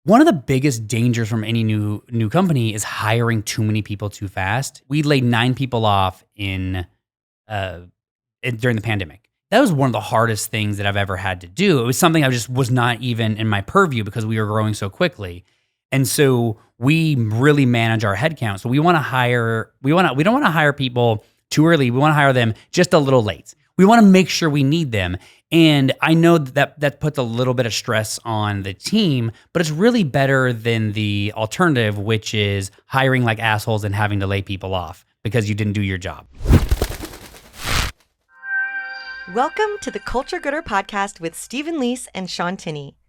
One of the biggest dangers from any new company is hiring too many people too fast. We laid 9 people off during the pandemic. That was one of the hardest things that I've ever had to do. It was something I just was not even in my purview because we were growing so quickly. And so we really manage our headcount. So we don't want to hire people too early. We want to hire them just a little late. We want to make sure we need them. And I know that puts a little bit of stress on the team, but it's really better than the alternative, which is hiring like assholes and having to lay people off because you didn't do your job. Welcome to the Culture Goodr podcast with Stephen Leese and Shaun.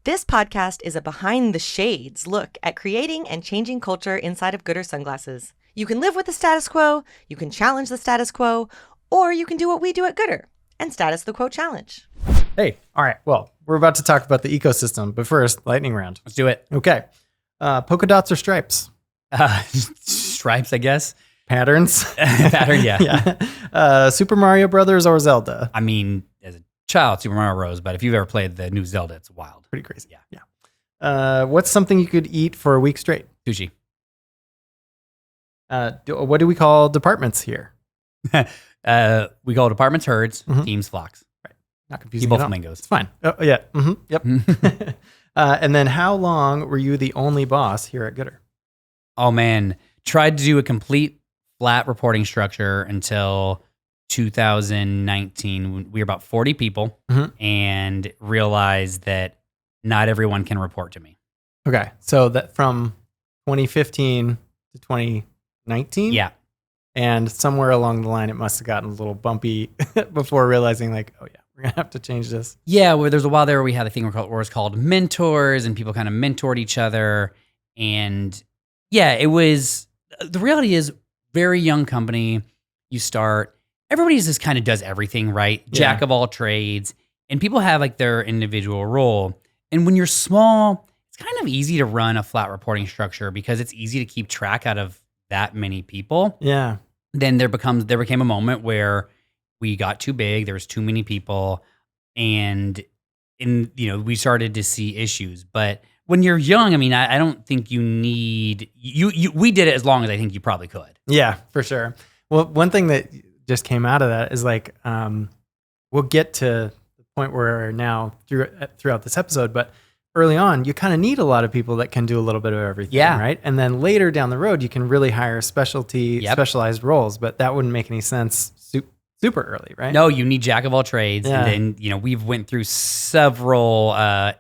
This podcast is a behind the shades look at creating and changing culture inside of Goodr sunglasses. You can live with the status quo, you can challenge the status quo, or you can do what we do at Goodr and status the quo challenge. Hey, all right. Well, we're about to talk about the ecosystem, but first, lightning round. Let's do it. Okay. Polka dots or stripes? Stripes, I guess. Patterns? Pattern, yeah. Yeah. Super Mario Brothers or Zelda? I mean, as a child, Super Mario Bros., but if you've ever played the new Zelda, it's wild. Pretty crazy. Yeah. What's something you could eat for a week straight? Sushi. What do we call departments here? We call departments herds, Mhm. teams flocks. Right. Not confusing People at all. flamingos. It's fine. Oh, yeah. Mm-hmm. Yep. And then how long were you the only boss here at Goodr? Oh man, tried to do a complete flat reporting structure until 2019. We were about 40 people and realized that not everyone can report to me. Okay. So that from 2015 to 2019? Yeah. And somewhere along the line, it must have gotten a little bumpy before realizing like, oh yeah, we're going to have to change this. Yeah, where there's a while there where we had a thing where it was called mentors and people kind of mentored each other. And yeah, it was, the reality is very young company. You start, everybody just kind of does everything, right? Yeah. Jack of all trades. And people have like their individual role. And when you're small, it's kind of easy to run a flat reporting structure because it's easy to keep track out of that many people. Yeah. Then there became a moment where we got too big. There was too many people, and we started to see issues. But when you're young, I mean, I don't think you need you. We did it as long as I think you probably could. Yeah, for sure. Well, one thing that just came out of that is like, we'll get to the point where we're now throughout this episode, but early on, you kind of need a lot of people that can do a little bit of everything, right? And then later down the road, you can really hire specialized roles, but that wouldn't make any sense super early, right? No, you need jack of all trades. Yeah. And then, we've went through several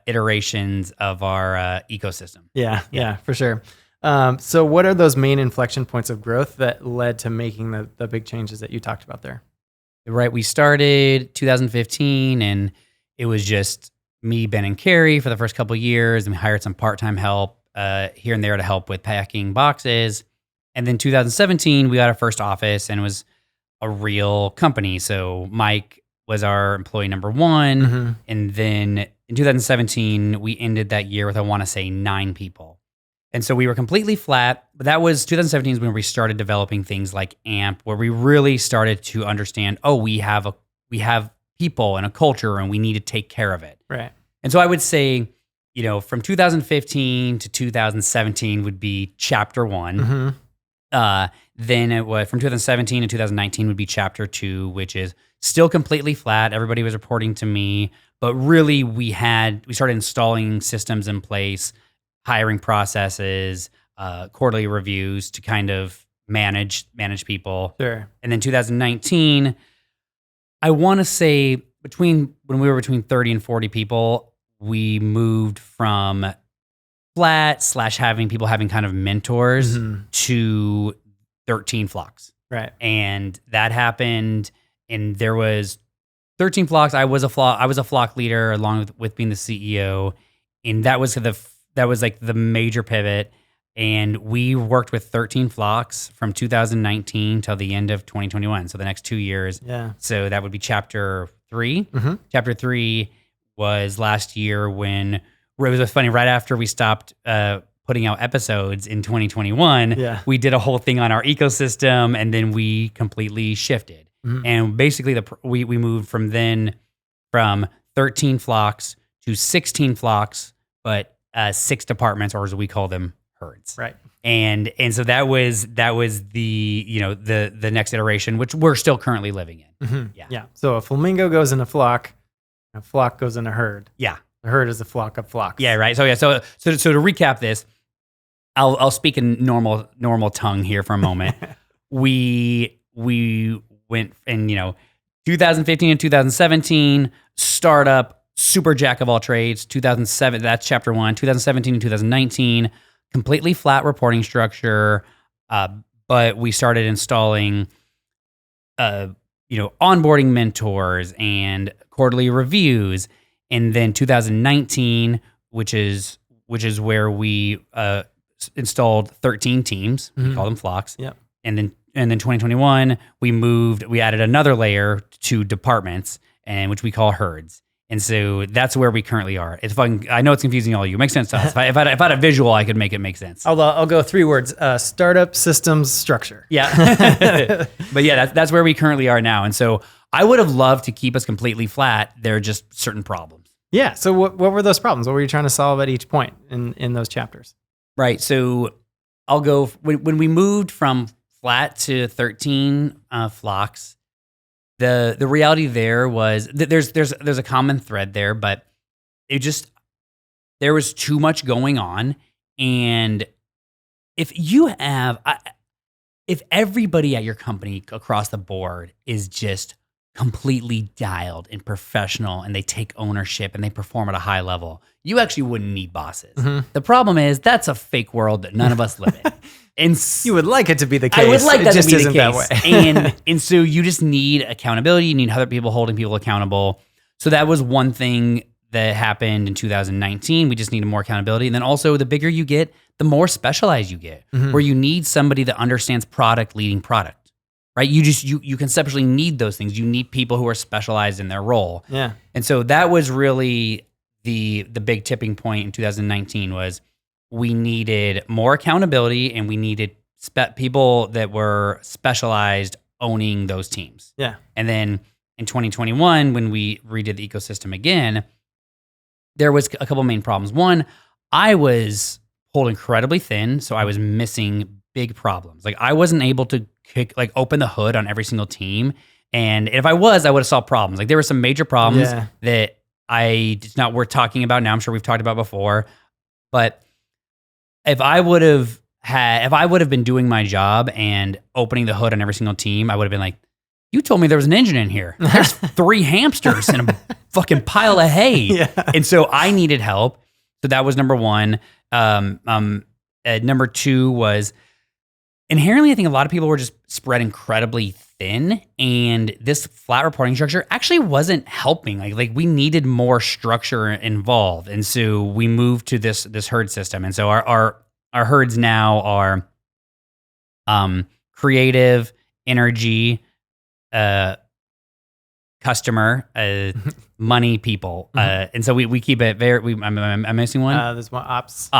iterations of our ecosystem. Yeah, for sure. So what are those main inflection points of growth that led to making the big changes that you talked about there? Right. We started 2015 and it was just me, Ben, and Carrie for the first couple of years, and we hired some part-time help here and there to help with packing boxes. And then 2017, we got our first office, and it was a real company. So Mike was our employee number 1, Mm-hmm. and then in 2017, we ended that year with, I want to say, 9 people. And so we were completely flat, but that was 2017 is when we started developing things like AMP, where we really started to understand, we have people and a culture, and we need to take care of it. Right. And so I would say, from 2015 to 2017 would be chapter 1. Mm-hmm. Then it was from 2017 to 2019 would be chapter 2, which is still completely flat. Everybody was reporting to me, but really we started installing systems in place, hiring processes, quarterly reviews to kind of manage people. Sure. And then 2019, I want to say when we were between 30 and 40 people, we moved from flat / having people having kind of mentors to 13 flocks. Right. And that happened, and there was 13 flocks. I was a flock leader along with being the CEO, and that was like the major pivot. And we worked with 13 flocks from 2019 till the end of 2021. So the next 2 years. Yeah. So that would be chapter 3. Mm-hmm. Chapter 3 was last year when it was funny. Right after we stopped putting out episodes in 2021, we did a whole thing on our ecosystem, and then we completely shifted. Mm-hmm. And basically, we moved from 13 flocks to 16 flocks, but 6 departments, or as we call them, herds. Right. And so that was the, the next iteration, which we're still currently living in. Mm-hmm. Yeah. So a flamingo goes in a flock goes in a herd. Yeah. The herd is a flock of flocks. Yeah, right. So to recap this, I'll speak in normal tongue here for a moment. we went in 2015 and 2017 startup, super jack of all trades. 2007, that's chapter 1. 2017 and 2019, completely flat reporting structure, but we started installing onboarding mentors and quarterly reviews. And then 2019, which is where we installed 13 teams. We call them flocks. Yep. And then 2021, we added another layer to departments, and which we call herds. And so that's where we currently are. It's fun. I know it's confusing all of you. It makes sense to us. If I had a visual, I could make it make sense. I'll go 3 words: startup, systems, structure. Yeah. But yeah, that's where we currently are now. And so I would have loved to keep us completely flat. There are just certain problems. Yeah. So what were those problems? What were you trying to solve at each point in those chapters? Right. So I'll go when we moved from flat to 13 flocks. The reality there was that there's a common thread there, but there was too much going on. And if everybody at your company across the board is just completely dialed and professional, and they take ownership and they perform at a high level, you actually wouldn't need bosses. Mm-hmm. The problem is that's a fake world that none of us live in. And you would like it to be the case. I would like that it just to be isn't the case. that way. and so you just need accountability. You need other people holding people accountable. So that was one thing that happened in 2019. We just needed more accountability. And then also, the bigger you get, the more specialized you get, where you need somebody that understands product leading product, right? You conceptually need those things. You need people who are specialized in their role. Yeah. And so that was really the big tipping point in 2019 was we needed more accountability, and we needed people that were specialized owning those teams. Yeah. And then in 2021, when we redid the ecosystem again, there was a couple main problems. One, I was pulled incredibly thin, so I was missing big problems. Like I wasn't able to open the hood on every single team. And if I would have solved problems. Like there were some major problems that it's not worth talking about now. I'm sure we've talked about before, but if I would have been doing my job and opening the hood on every single team, I would have been like, you told me there was an engine in here. There's 3 hamsters and a fucking pile of hay. Yeah. And so I needed help. So that was number 1. Number 2 was inherently, I think a lot of people were just spread incredibly thin, and this flat reporting structure actually wasn't helping. Like we needed more structure involved, and so we moved to this herd system. And so our herds now are creative, energy, customer, money, people, and so we keep it very. I'm missing one. There's one ops.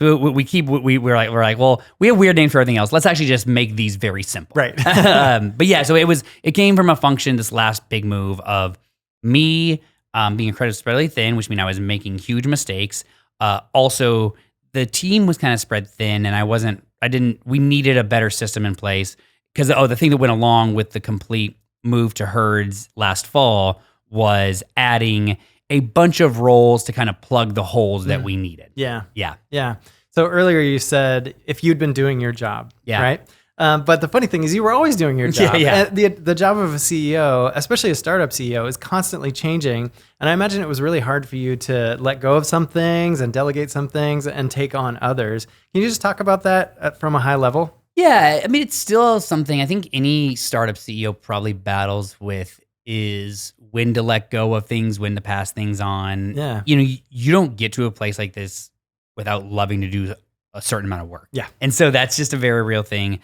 So we're like, well, we have weird names for everything else. Let's actually just make these very simple. Right. But yeah, so it came from a function, this last big move of me being incredibly thin, which means I was making huge mistakes. Also, the team was kind of spread thin, and we needed a better system in place because the thing that went along with the complete move to herds last fall was adding a bunch of roles to kind of plug the holes that we needed. Yeah. Yeah. Yeah. So earlier you said if you'd been doing your job, Yeah. right? But the funny thing is you were always doing your job. Yeah. The job of a CEO, especially a startup CEO, is constantly changing. And I imagine it was really hard for you to let go of some things and delegate some things and take on others. Can you just talk about that from a high level? Yeah. I mean, it's still something I think any startup CEO probably battles with is when to let go of things, when to pass things on. Yeah. You don't get to a place like this without loving to do a certain amount of work. Yeah. And so that's just a very real thing.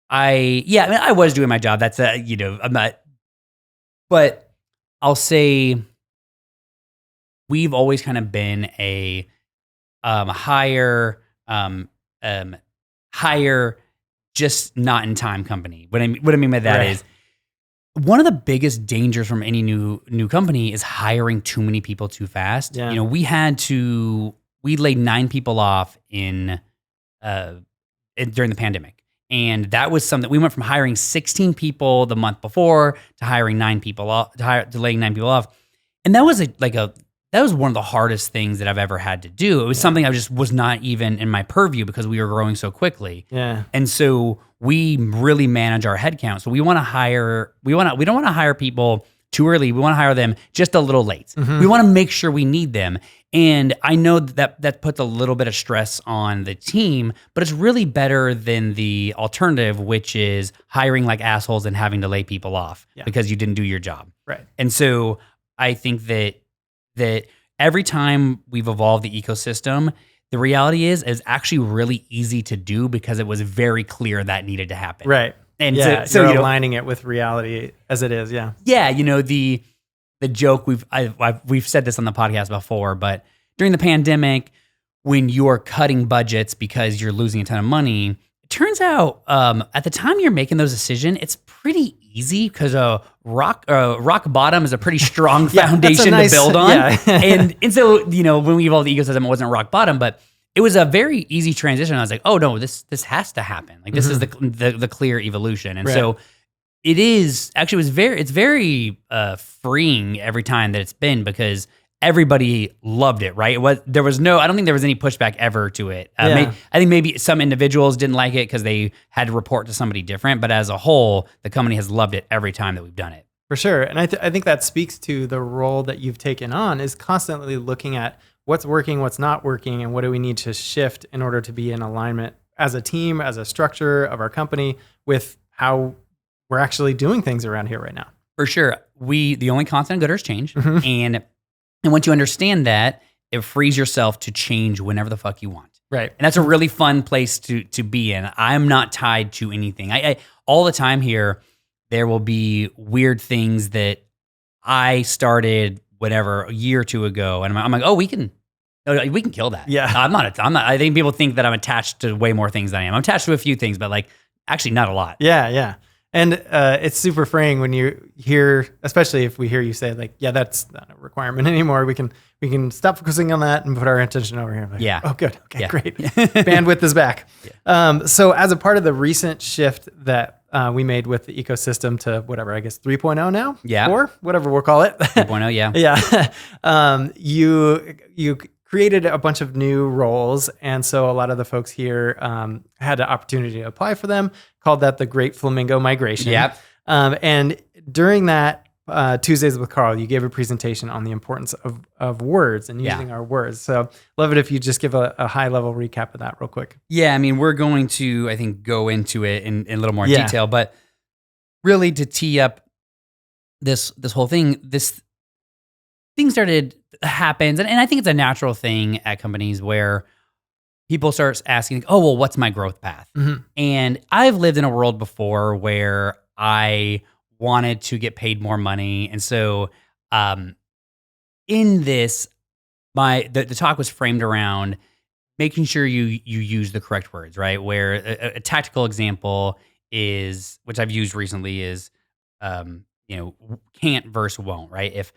I was doing my job. That's I'm not, but I'll say we've always kind of been a higher, just not in time company. What I mean by that is one of the biggest dangers from any new company is hiring too many people too fast. Yeah. We had to we laid 9 people off during the pandemic. And that was something we went from hiring 16 people the month before to hiring 9 people off, to laying 9 people off. And that was that was one of the hardest things that I've ever had to do. It was something I just was not even in my purview because we were growing so quickly. Yeah. And so we really manage our headcount. So we don't want to hire people too early. We want to hire them just a little late. Mm-hmm. We want to make sure we need them. And I know that puts a little bit of stress on the team, but it's really better than the alternative, which is hiring like assholes and having to lay people off because you didn't do your job. Right. And so I think that every time we've evolved the ecosystem, the reality is actually really easy to do because it was very clear that needed to happen. Right. And yeah, so you're aligning it with reality as it is. Yeah. Yeah. The joke we've said this on the podcast before, but during the pandemic, when you're cutting budgets because you're losing a ton of money, it turns out at the time you're making those decisions, it's pretty easy because rock bottom is a pretty strong foundation to build on. Yeah. and so when we evolved the ecosystem, it wasn't rock bottom, but it was a very easy transition. I was like, oh no, this has to happen. Like this is the clear evolution, and so. It is actually it's very freeing every time that it's been because everybody loved it, right? I don't think there was any pushback ever to it. I think maybe some individuals didn't like it because they had to report to somebody different, but as a whole, the company has loved it every time that we've done it. For sure. And I think that speaks to the role that you've taken on is constantly looking at what's working, what's not working, and what do we need to shift in order to be in alignment as a team, as a structure of our company with how we're actually doing things around here right now. For sure. The only constant goodr is change. Mm-hmm. And once you understand that, it frees yourself to change whenever the fuck you want. Right. And that's a really fun place to be in. I'm not tied to anything. I all the time here, there will be weird things that I started whatever a year or two ago. And I'm like, oh, we can kill that. Yeah. I'm not, I think people think that I'm attached to way more things than I am. I'm attached to a few things, but like actually not a lot. Yeah. Yeah. And it's super freeing when you hear, especially if we hear you say like, yeah, that's not a requirement anymore. We can stop focusing on that and put our attention over here. Like, yeah. Oh, good. Okay, yeah. Great. Bandwidth is back. Yeah. So as a part of the recent shift that we made with the ecosystem to whatever, I guess 3.0 now? Yeah. 4, whatever we'll call it. 3.0, yeah. Yeah. You created a bunch of new roles. And so a lot of the folks here had the opportunity to apply for them, called that the Great Flamingo Migration. Yep. And during that Tuesdays with Carl, you gave a presentation on the importance of words and using our words. So love it if you just give a high level recap of that real quick. Yeah, I mean, we're going to, I think, go into it in a little more detail, but really to tee up this whole thing, this thing happens, and I think it's a natural thing at companies where people start asking, oh, well, what's my growth path? Mm-hmm. And I've lived in a world before where I wanted to get paid more money. And so in this, the talk was framed around making sure you use the correct words, right? Where a tactical example is, which I've used recently, is can't versus won't, right? If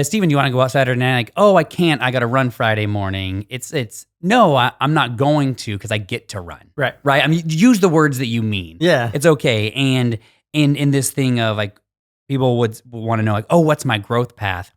Steven, do you want to go outside or not? Like, oh, I can't. I got to run Friday morning. It's no, I'm not going to because I get to run. Right. Right. I mean, use the words that you mean. Yeah. It's okay. And in this thing of like, people would want to know like, oh, what's my growth path?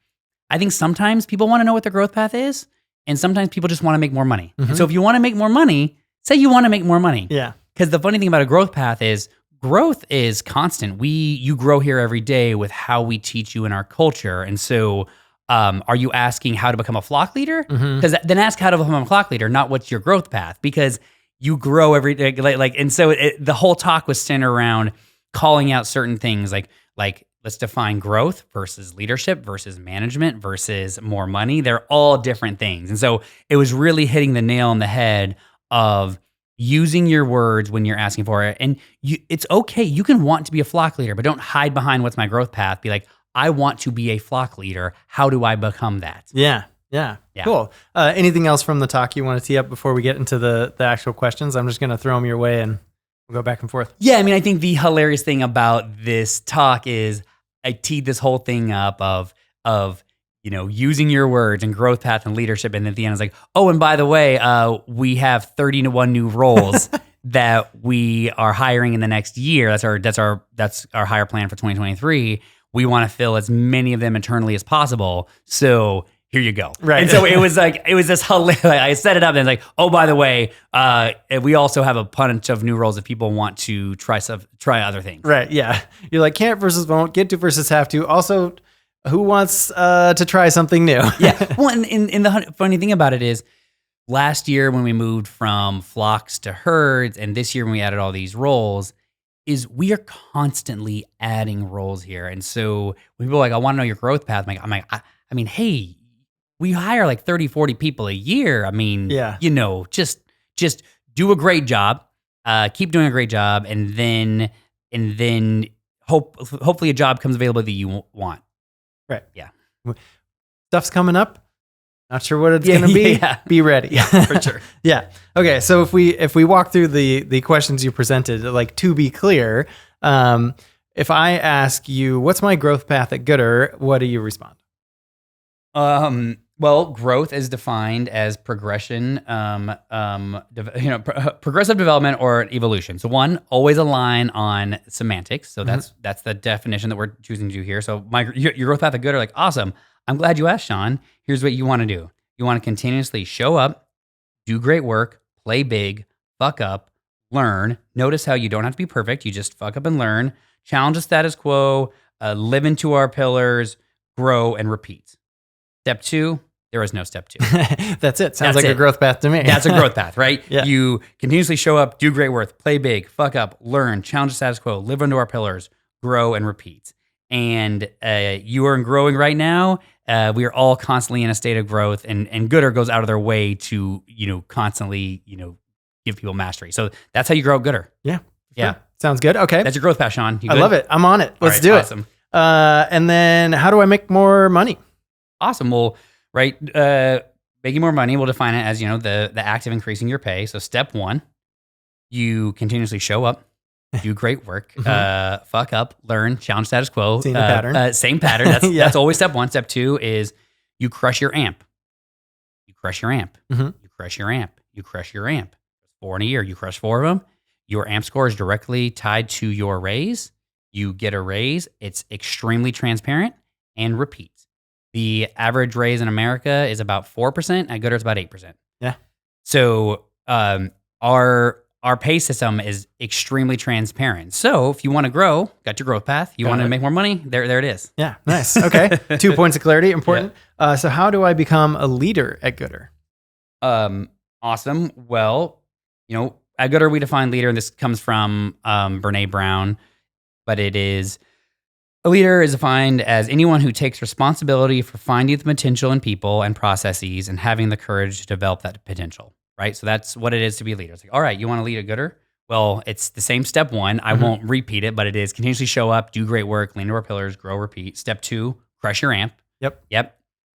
I think sometimes people want to know what their growth path is. And sometimes people just want to make more money. Mm-hmm. And so if you want to make more money, say you want to make more money. Yeah. Because the funny thing about a growth path is growth is constant. You grow here every day with how we teach you in our culture. And so are you asking how to become a flock leader? Because then ask how to become a flock leader, not what's your growth path, because you grow every day. And so the whole talk was centered around calling out certain things like let's define growth versus leadership versus management versus more money. They're all different things. And so it was really hitting the nail on the head of using your words when you're asking for it. And it's okay. You can want to be a flock leader, but don't hide behind what's my growth path. Be like, I want to be a flock leader. How do I become that? Yeah. Cool. Anything else from the talk you want to tee up before we get into the actual questions? I'm just going to throw them your way and we'll go back and forth. Yeah. I mean, I think the hilarious thing about this talk is I teed this whole thing up of using your words and growth path and leadership. And at the end, it's like, oh, and by the way, we have 30 to 1 new roles that we are hiring in the next year. That's our hire plan for 2023. We want to fill as many of them internally as possible. So here you go. Right. And so it was this hilarious. I set it up and it's like, oh, by the way, we also have a bunch of new roles if people want to try other things. Right. Yeah. You're like, can't versus won't, get to versus have to. Also, who wants to try something new? Yeah. Well, and the funny thing about it is, last year when we moved from flocks to herds, and this year when we added all these roles, is we are constantly adding roles here. And so when people are like, I want to know your growth path. I'm like, I mean, hey, we hire like 30, 40 people a year. I mean, Yeah. just do a great job, keep doing a great job. And then hopefully a job comes available that you want. Right. Yeah. Stuff's coming up. Not sure what it's going to be. Yeah. Be ready. Yeah, for sure. Yeah. Okay. So if we walk through the questions you presented, like, to be clear, if I ask you, what's my growth path at goodr, what do you respond? Well, growth is defined as progression, progressive development or evolution. So one, always align on semantics. So that's the definition that we're choosing to do here. So your growth path at goodr, like, awesome. I'm glad you asked, Shaun. Here's what you want to do. You want to continuously show up, do great work, play big, fuck up, learn. Notice how you don't have to be perfect. You just fuck up and learn. Challenge the status quo, live into our pillars, grow, and repeat. Step 2, there is no step 2. That's it. Sounds like a growth path to me. That's a growth path, right? Yeah. You continuously show up, do great work, play big, fuck up, learn, challenge the status quo, live into our pillars, grow, and repeat. And you are growing right now. We are all constantly in a state of growth, and goodr goes out of their way to constantly give people mastery. So that's how you grow goodr. Yeah. Yeah. Sure. Sounds good. Okay. That's your growth path, Shaun. You I good? love it. I'm on it. Let's do awesome. it. And then how do I make more money? Awesome. Well, right, making more money, we'll define it as, the act of increasing your pay. So step 1, you continuously show up, do great work, fuck up, learn, challenge status quo. Same pattern. Same pattern. That's, Yeah. that's always step 1. Step 2 is you crush your amp. You crush your amp. Mhm. You crush your amp. You crush your amp. 4 in a year. You crush 4 of them. Your amp score is directly tied to your raise. You get a raise. It's extremely transparent, and repeat. The average raise in America is about 4%. At goodr, it's about 8%. Yeah. So our pay system is extremely transparent. So if you want to grow, got your growth path. You want to make more money, there it is. Yeah. Nice. Okay. 2 points of clarity. Important. So how do I become a leader at goodr? Awesome. Well, at goodr we define leader, and this comes from Brene Brown, but it is, a leader is defined as anyone who takes responsibility for finding the potential in people and processes and having the courage to develop that potential, right? So that's what it is to be a leader. It's like, all right, you want to lead a goodr? Well, it's the same step 1. I won't repeat it, but it is continuously show up, do great work, lean into our pillars, grow, repeat. Step 2, crush your amp. Yep.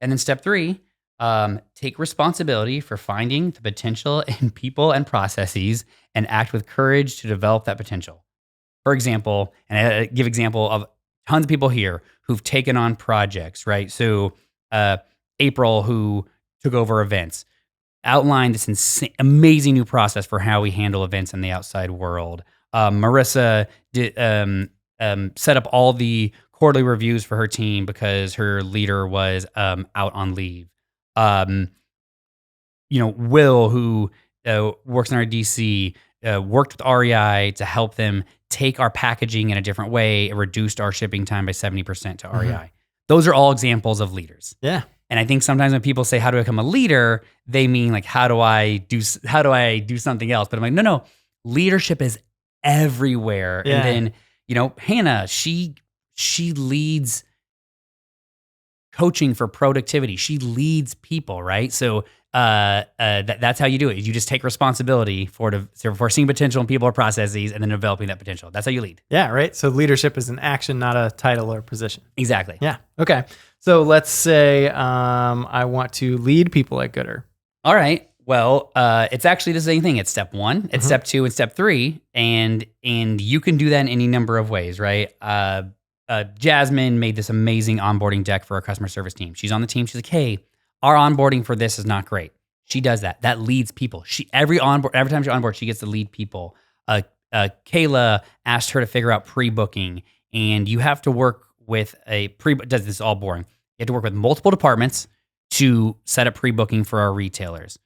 And then step 3, take responsibility for finding the potential in people and processes and act with courage to develop that potential. For example, and I give example of tons of people here who've taken on projects, right? So April, who took over events, outlined this amazing new process for how we handle events in the outside world. Marissa did, set up all the quarterly reviews for her team because her leader was out on leave. Will, who works in our DC, worked with REI to help them take our packaging in a different way. It reduced our shipping time by 70% to REI. Those are all examples of leaders. Yeah. And I think sometimes when people say, how do I become a leader? They mean like, how do I do something else? But I'm like, no, leadership is everywhere. Yeah. And then, Hannah, she leads coaching for productivity. She leads people, right? So that's how you do it. You just take responsibility for seeing potential in people or processes and then developing that potential. That's how you lead. Yeah, right. So leadership is an action, not a title or position. Exactly. Yeah. Okay. So let's say I want to lead people at goodr. All right. Well, it's actually the same thing. It's step 1, it's step 2, and step 3, and you can do that in any number of ways, right? Jasmine made this amazing onboarding deck for our customer service team. She's on the team. She's like, hey, our onboarding for this is not great. She does that. That leads people. Every time she onboards, she gets to lead people. Kayla asked her to figure out pre-booking, and you have to work with this is all boring. You have to work with multiple departments to set up pre-booking for our retailers.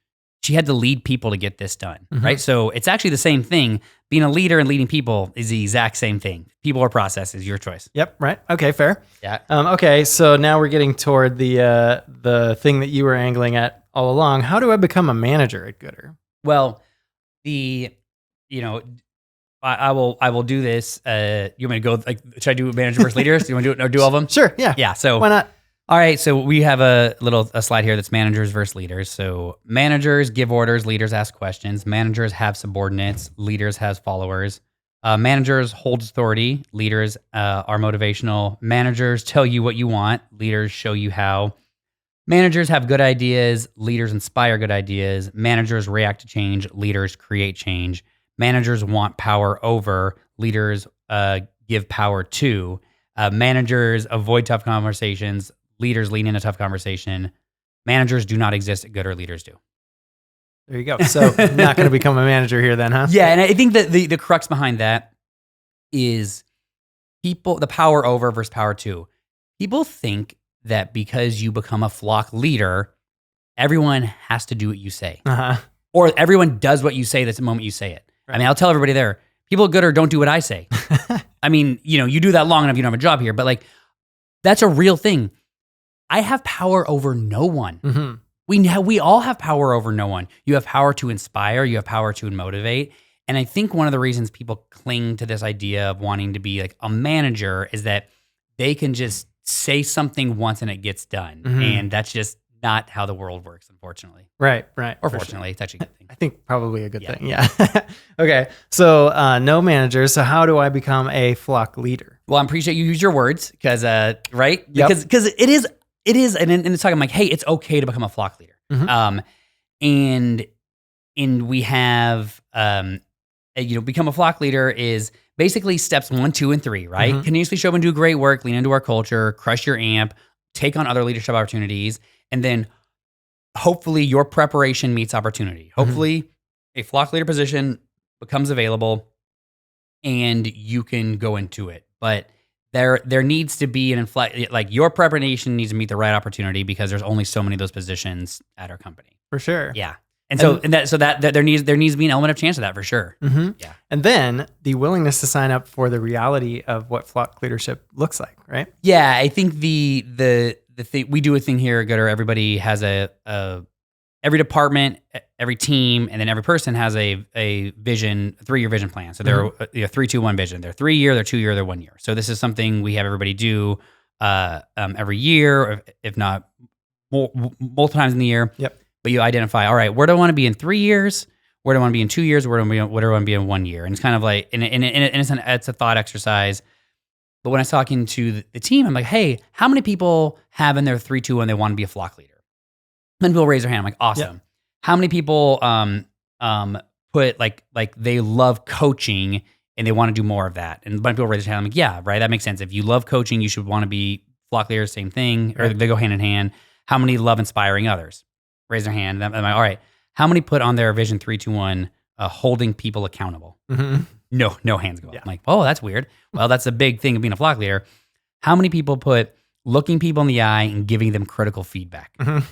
She had to lead people to get this done, right? So it's actually the same thing. Being a leader and leading people is the exact same thing. People or processes, your choice. Yep. Right. Okay. Fair. Yeah. Okay. So now we're getting toward the thing that you were angling at all along. How do I become a manager at goodr? Well, I will do this. You want me to go? Should I do manager versus leaders? Do you want to do all of them? Sure. Yeah. Yeah. So why not? All right. So we have a slide here that's managers versus leaders. So managers give orders, leaders ask questions. Managers have subordinates, leaders have followers. Managers hold authority, leaders are motivational. Managers tell you what you want, leaders show you how. Managers have good ideas, leaders inspire good ideas. Managers react to change, leaders create change. Managers want power over, leaders give power to. Managers avoid tough conversations, leaders lean into tough conversation. Managers do not exist at goodr, leaders do. There you go. So not going to become a manager here then, huh? Yeah, and I think that the crux behind that is the power over versus power to. People think that because you become a flock leader, everyone has to do what you say. Or everyone does what you say that's the moment you say it. Right. I mean, I'll tell everybody there, people at goodr don't do what I say. I mean, you do that long enough, you don't have a job here, but that's a real thing. I have power over no one. Mm-hmm. We all have power over no one. You have power to inspire. You have power to motivate. And I think one of the reasons people cling to this idea of wanting to be like a manager is that they can just say something once and it gets done. Mm-hmm. And that's just not how the world works, unfortunately. Right. Or fortunately, it's actually a good thing. I think probably a good thing. Yeah. Okay. So no managers. So how do I become a flock leader? Well, I appreciate you use your words because, right? Yep. Because it is, and it's talking like, hey, it's okay to become a flock leader. Mm-hmm. And we have, become a flock leader is basically steps 1, 2, and 3, right? Mm-hmm. Continuously show up and do great work, lean into our culture, crush your amp, take on other leadership opportunities, and then hopefully your preparation meets opportunity. Hopefully a flock leader position becomes available and you can go into it. But there needs to be like your preparation needs to meet the right opportunity because there's only so many of those positions at our company. For sure. Yeah. And so there needs to be an element of chance of that for sure. Mm-hmm. Yeah. And then the willingness to sign up for the reality of what flock leadership looks like, right? Yeah, I think the thing we do a thing here at goodr. Everybody has every department, every team, and then every person has a vision, a 3-year vision plan. So they're 3, 2, 1 vision. They're 3 year, they're 2 year, they're 1 year. So this is something we have everybody do every year, if not multiple times in the year. Yep. But you identify, all right, where do I want to be in 3 years? Where do I want to be in 2 years? Where do I want to be in 1 year? And it's kind of like, and it's a thought exercise. But when I was talking to the team, I'm like, hey, how many people have in their 3, 2, 1 they want to be a flock leader? And people raise their hand. I'm like, awesome. Yep. How many people put like they love coaching and they want to do more of that? And a bunch of people raise their hand. I'm like, yeah, right. That makes sense. If you love coaching, you should want to be flock leader. Same thing, or they go hand in hand. How many love inspiring others? Raise their hand. I'm like, all right. How many put on their vision 3, 2, 1 holding people accountable? Mm-hmm. No hands go up. Yeah. I'm like, oh, that's weird. Well, that's a big thing of being a flock leader. How many people put looking people in the eye and giving them critical feedback? Mm-hmm.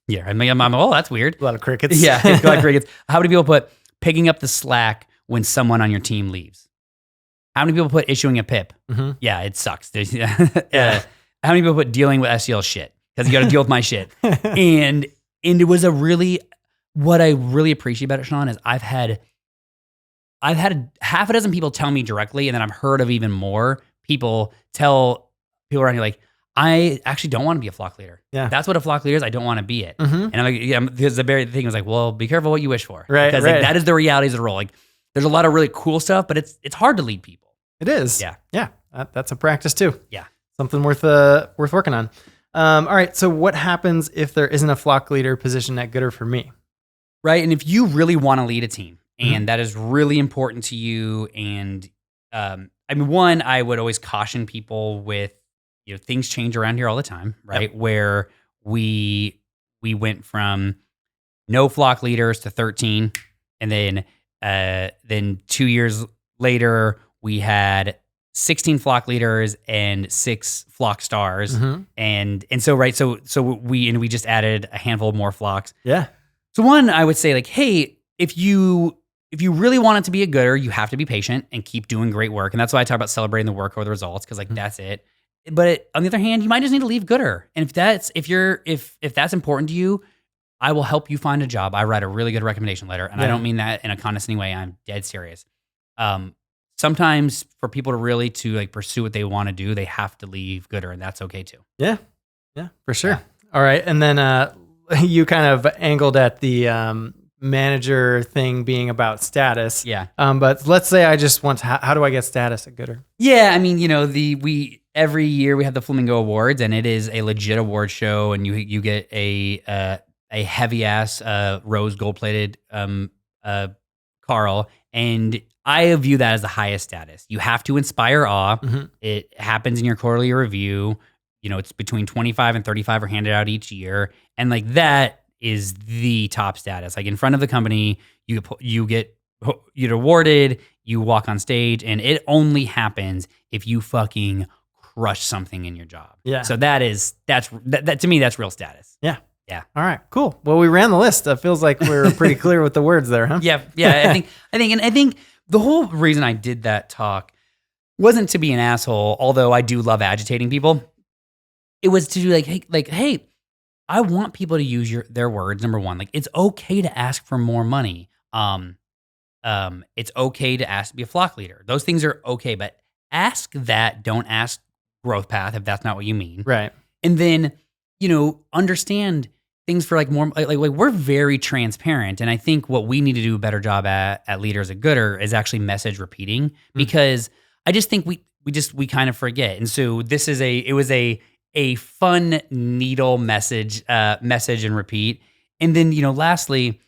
Yeah, I mean, oh, that's weird. A lot of crickets. Yeah, a lot of crickets. How many people put picking up the slack when someone on your team leaves? How many people put issuing a PIP? Mm-hmm. Yeah, it sucks. How many people put dealing with SEL shit? Because you got to deal with my shit. And it was what I really appreciate about it, Shaun, is I've had half a dozen people tell me directly, and then I've heard of even more people tell people around here like, I actually don't want to be a flock leader. Yeah. That's what a flock leader is. I don't want to be it. Mm-hmm. And I'm like, yeah, because the very thing was like, well, be careful what you wish for. Right. Because like, that is the realities of the role. Like there's a lot of really cool stuff, but it's hard to lead people. It is. Yeah. Yeah. That's a practice too. Yeah. Something worth working on. All right. So what happens if there isn't a flock leader position at goodr for me? Right. And if you really want to lead a team and that is really important to you, and I I mean, one, I would always caution people with, things change around here all the time, right? Where we went from no flock leaders to 13, and then 2 years later we had 16 flock leaders and 6 flock stars, and so right, so we just added a handful more flocks. Yeah. So one, I would say like, hey, if you really want it to be a gooder, you have to be patient and keep doing great work, and that's why I talk about celebrating the work over the results, because like that's it. But on the other hand, you might just need to leave gooder, and if that's important to you, I will help you find a job. I write a really good recommendation letter, and I don't mean that in a condescending way. I'm dead serious. Sometimes for people to really like pursue what they want to do, they have to leave gooder, and that's okay too. Yeah, for sure. Yeah. All right, and then you kind of angled at the manager thing being about status. Yeah. But let's say I just want to, how do I get status at gooder? Yeah, I mean, every year we have the Flamingo Awards, and it is a legit award show, and you get a heavy ass rose gold plated Carl, and I view that as the highest status. You have to inspire awe. It happens in your quarterly review. It's between 25 and 35 are handed out each year, and like that is the top status. Like in front of the company, you get awarded. You walk on stage, and it only happens if you fucking crush something in your job. Yeah. So that's to me, that's real status. Yeah. Yeah. All right, cool. Well, we ran the list. It feels like we're pretty clear with the words there, huh? Yeah. I think the whole reason I did that talk wasn't to be an asshole, although I do love agitating people. It was to do hey, I want people to use their words. Number one, like it's okay to ask for more money. It's okay to ask to be a flock leader. Those things are okay, but ask that. Don't ask growth path if that's not what you mean. Right. And then, understand things for like more, like we're very transparent. And I think what we need to do a better job at Leaders at Gooder is actually message repeating, because I just think we kind of forget. And so it was a fun needle message and repeat. And then, lastly,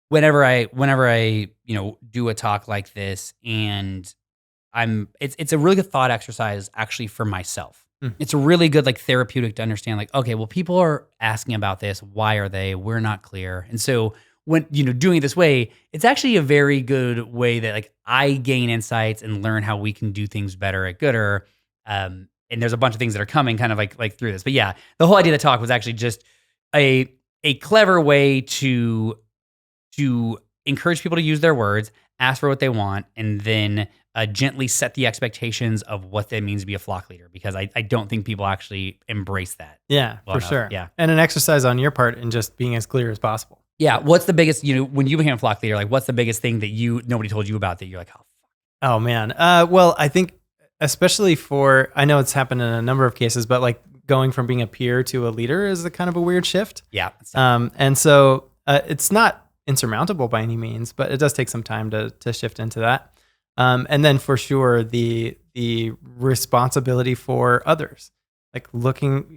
whenever I do a talk like this, and it's a really good thought exercise actually for myself. It's a really good like therapeutic to understand like, okay, well, people are asking about this. Why are they? We're not clear. And so when, doing it this way, it's actually a very good way that like I gain insights and learn how we can do things better at Gooder. And there's a bunch of things that are coming kind of like through this, but yeah, the whole idea of the talk was actually just a clever way to encourage people to use their words, ask for what they want, and then gently set the expectations of what that means to be a flock leader, because I don't think people actually embrace that. Yeah, for enough. sure. Yeah. And an exercise on your part in just being as clear as possible. Yeah. What's the biggest, when you became a flock leader, like what's the biggest thing that nobody told you about that you're like, oh, fuck. Oh man. Well, I think especially I know it's happened in a number of cases, but like going from being a peer to a leader is a kind of a weird shift. Yeah. And so it's not insurmountable by any means, but it does take some time to shift into that. And then for sure, the responsibility for others, like looking,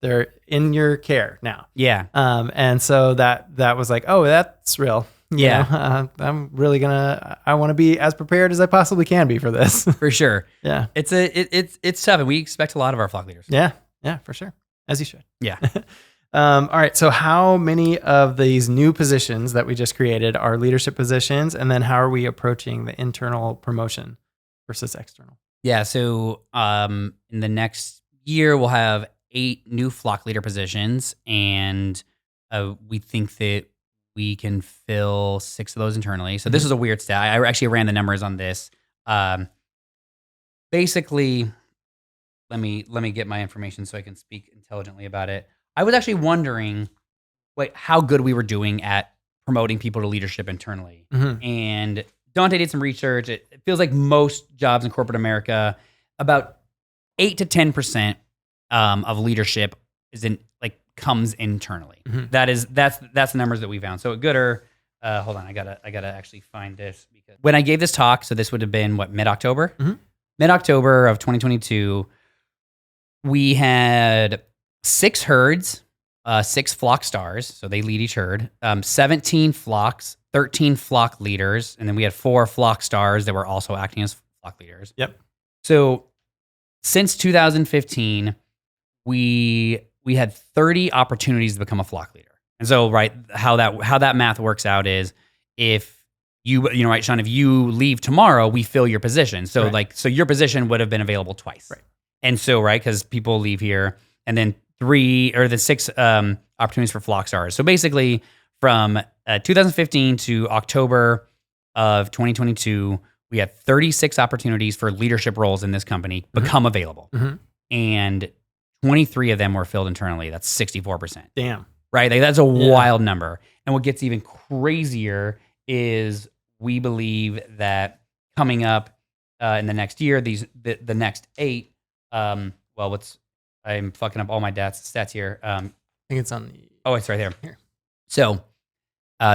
they're in your care now. Yeah. And so that was like, oh, that's real. Yeah. I'm really I want to be as prepared as I possibly can be for this. For sure. Yeah. It's tough, and we expect a lot of our flock leaders. Yeah. Yeah, for sure. As you should. Yeah. All right. So how many of these new positions that we just created are leadership positions? And then how are we approaching the internal promotion versus external? Yeah. So in the next year, we'll have 8 new flock leader positions, and we think that we can fill 6 of those internally. So this is a weird stat. I actually ran the numbers on this. Basically, let me get my information so I can speak intelligently about it. I was actually wondering how good we were doing at promoting people to leadership internally. And Dante did some research. It feels like most jobs in corporate America, about 8 to 10% of leadership comes internally. That's the numbers that we found. So at Goodr, hold on, I gotta actually find this, because when I gave this talk, so this would have been mid-October, mid-October of 2022, we had 6 herds, 6 flock stars, so they lead each herd, 17 flocks, 13 flock leaders, and then we had 4 flock stars that were also acting as flock leaders. Yep. So since 2015, we had 30 opportunities to become a flock leader. And so, right, how that math works out is if right, Shaun, if you leave tomorrow, we fill your position. So so your position would have been available twice. Right. And so, right, because people leave here, and then 6 opportunities for flock stars. So basically, from 2015 to October of 2022, we had 36 opportunities for leadership roles in this company become available. And 23 of them were filled internally. That's 64%. Damn. Right? Like, that's a wild number. And what gets even crazier is we believe that coming up in the next year, the next 8, I'm fucking up all my stats here. I think it's on the... Oh, it's right there. Here. So,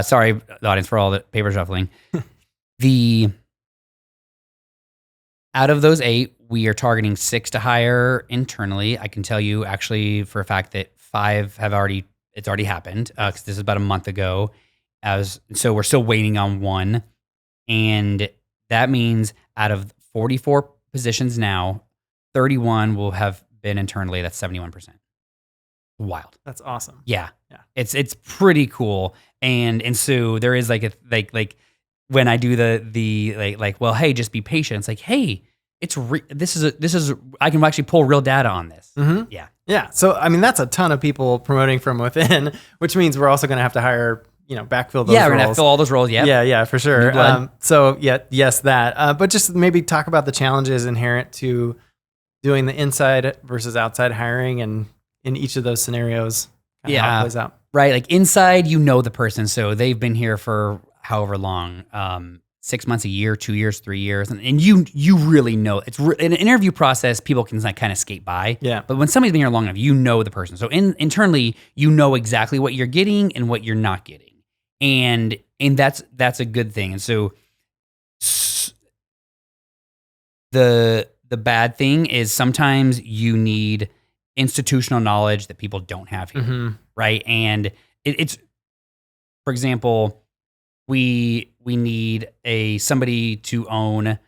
sorry, the audience, for all the paper shuffling. Out of those 8, we are targeting 6 to hire internally. I can tell you actually for a fact that 5 it's already happened, because this is about a month ago. So we're still waiting on 1. And that means out of 44 positions now, 31 will have been internally. That's 71%. Wild. That's awesome. Yeah. It's pretty cool. And so there is like when I do the well, hey, just be patient. It's like, hey, this is I can actually pull real data on this. Yeah. Yeah. So I mean, that's a ton of people promoting from within, which means we're also going to have to hire, backfill those roles. We're going to have to fill all those roles. Yeah. Yeah, for sure. Yes, that. But just maybe talk about the challenges inherent to doing the inside versus outside hiring, and in each of those scenarios, how it plays out. Right. Like inside, the person. So they've been here for however long, 6 months, a year, 2 years, 3 years. And you really know. It's in an interview process, people can kind of skate by. Yeah. But when somebody's been here long enough, the person. So internally, exactly what you're getting and what you're not getting. And that's a good thing. And so the bad thing is sometimes you need institutional knowledge that people don't have here, right? And it's, for example, we need somebody to own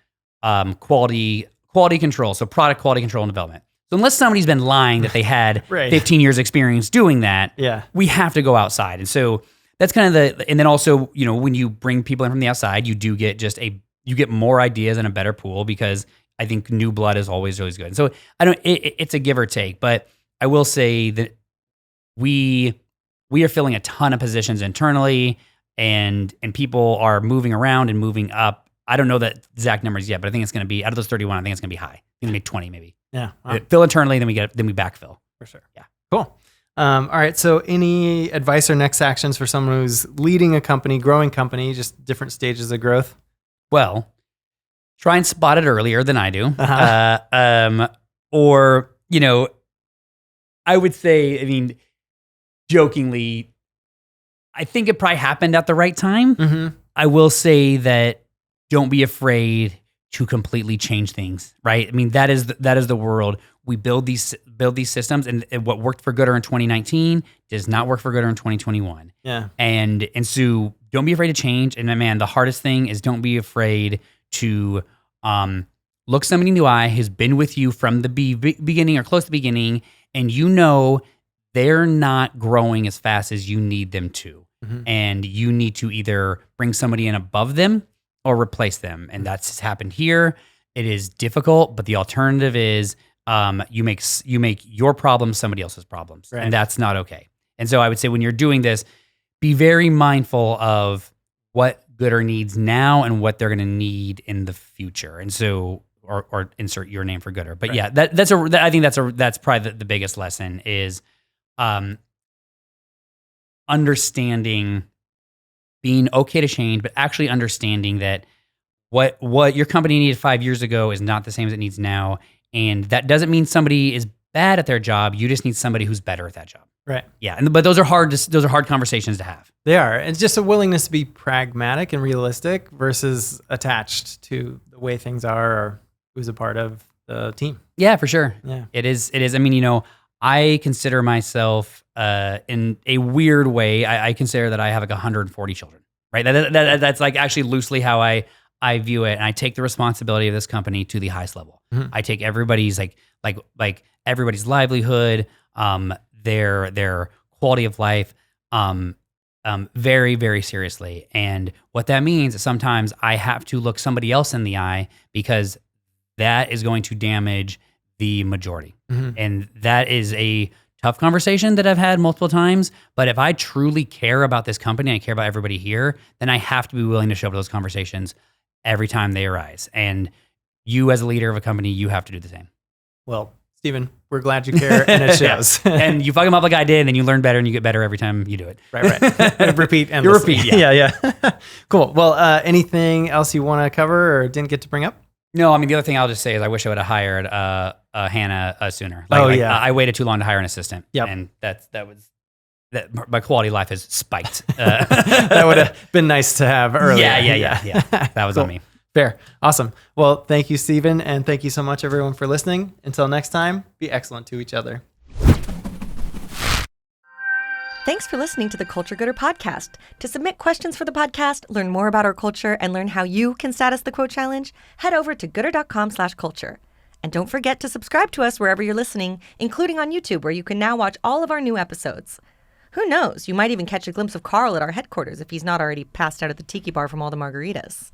quality control, so product quality control and development. So unless somebody's been lying that they had 15 years experience doing that, we have to go outside. And so that's kind of and then also, when you bring people in from the outside, you do get you get more ideas and a better pool, because I think new blood is always good. And so it's a give or take, but I will say that we are filling a ton of positions internally, and people are moving around and moving up. I don't know the exact numbers yet, but I think it's going to be, out of those 31, I think it's going to be high. It's going to be 20 maybe. Yeah. Wow. Fill internally, then we backfill. For sure. Yeah. Cool. All right. So any advice or next actions for someone who's leading a company, growing company, just different stages of growth? Well, try and spot it earlier than I do. Or, I would say, jokingly, I think it probably happened at the right time. I will say that don't be afraid to completely change things, right? That is the world. We build these systems, and what worked for goodr in 2019 does not work for goodr in 2021. Yeah. And so don't be afraid to change. And man, the hardest thing is don't be afraid to look somebody in the eye who's been with you from the beginning or close to the beginning, and they're not growing as fast as you need them to. And you need to either bring somebody in above them or replace them. And that's happened here. It is difficult, but the alternative is you make your problems somebody else's problems. Right. And that's not okay. And so I would say when you're doing this, be very mindful of what goodr needs now and what they're going to need in the future. And so, or insert your name for goodr. But yeah, I think that's probably the biggest lesson is understanding, being okay to change, but actually understanding that what your company needed 5 years ago is not the same as it needs now. And that doesn't mean somebody is bad at their job. You just need somebody who's better at that job. Right. Yeah. But those are hard conversations to have. They are. It's just a willingness to be pragmatic and realistic versus attached to the way things are or who's a part of the team. Yeah, for sure. Yeah. It is. I consider myself in a weird way, I consider that I have like 140 children, right? That's like actually loosely how I view it, and I take the responsibility of this company to the highest level. I take everybody's like everybody's livelihood, their quality of life, very, very seriously. And what that means is sometimes I have to look somebody else in the eye because that is going to damage the majority. And that is a tough conversation that I've had multiple times. But if I truly care about this company, I care about everybody here, then I have to be willing to show up to those conversations every time they arise. And you as a leader of a company, you have to do the same. Well, Stephen, we're glad you care, and it shows. And you fuck them up like I did, and then you learn better and you get better every time you do it. Right. And repeat You endlessly. repeat, Yeah. Cool. Well, anything else you want to cover or didn't get to bring up? No, I mean, the other thing I'll just say is I wish I would have hired Hannah sooner. I waited too long to hire an assistant. Yep. And that my quality of life has spiked. That would have been nice to have earlier. Yeah. That was on me. Fair. Awesome. Well, thank you, Stephen. And thank you so much, everyone, for listening. Until next time, be excellent to each other. Thanks for listening to the Culture Gooder podcast. To submit questions for the podcast, learn more about our culture, and learn how you can status the quote challenge, head over to goodr.com/culture. And don't forget to subscribe to us wherever you're listening, including on YouTube, where you can now watch all of our new episodes. Who knows? You might even catch a glimpse of Carl at our headquarters if he's not already passed out at the tiki bar from all the margaritas.